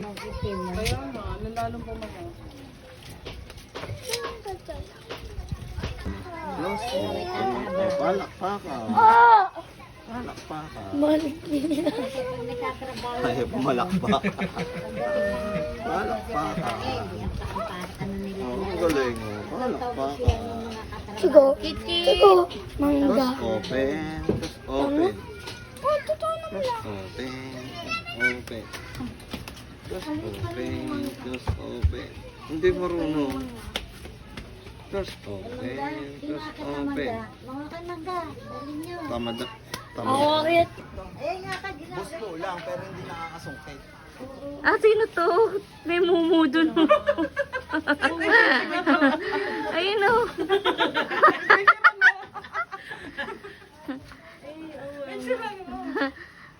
Kaya nga, nalalong pa mga. Palakpakan. Palakpakan. Balik niya. Ay, pumalakpak. Palakpakan. Oh, ang galing mo. Palakpakan. Sigo. Sigo. Mangga. Tapos open. Tapos open. Oh, totoo naman Tapos lang. open. Open. Tapos open. Tapos open. Hindi marunong. Tapos open. Tapos open. Mga kanaga, dali nyo. Tamad. Ako kit. Ayan nga ka, ginagawa. Gusto lang pero hindi nakakasungkit. Ah, sino to? May mumu dun. Ayun o.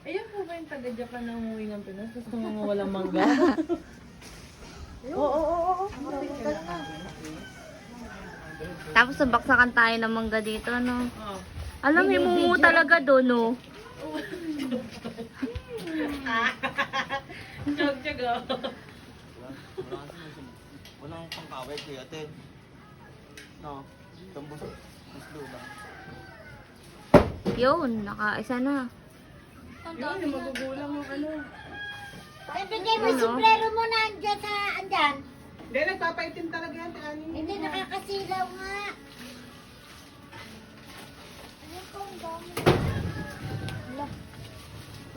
Ayan po ba yung taga-Japan na umuwi ng Pinas? Gusto mo walang mangga? Oo. Tapos sabaksakan tayo ng mangga dito, no? Alam, may mumu talaga doon, no? Chog-chog Walang pangkaway kuya Ted. No, tambos. Gusto lang. Yun, nakaisa na. Yun, yung magugulang yung ano. Ibigay mo yung sombrero mo na andyan sa andyan. Hindi, nagpapaitim talaga yan. Ani. Hindi nakakasilaw nga.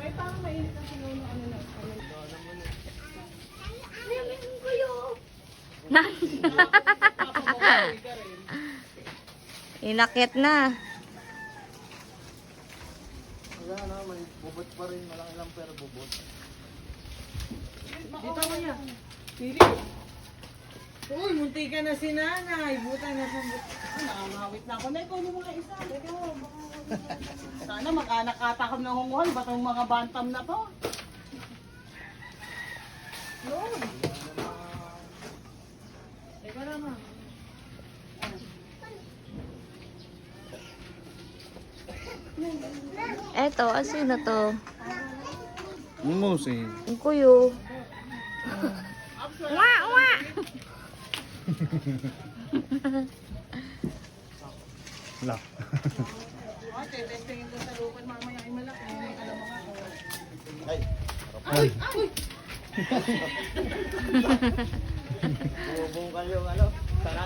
May parang mainit ang sinuno ano na. Inakit na. Wala na, may bubot pa rin. Malaki lang pero bubot. Dito mo niya. Pili. Uy, munti ka na si nanay. Buta na sa nakangawit na ako. Nay, kunin mo nga isa. Sana mag-anak katakam ng hunguhan. Ba't ang mga bantam na to? Yun. Teka naman. Eto, sino to? Musi. Ang kuyo. Wa, wa! La. Oh, testingin ko sa lupan. Mamaya ay malaki. Alam mo nga ako. Ay. Ay! Ay! Bubong kayo ano? Tara.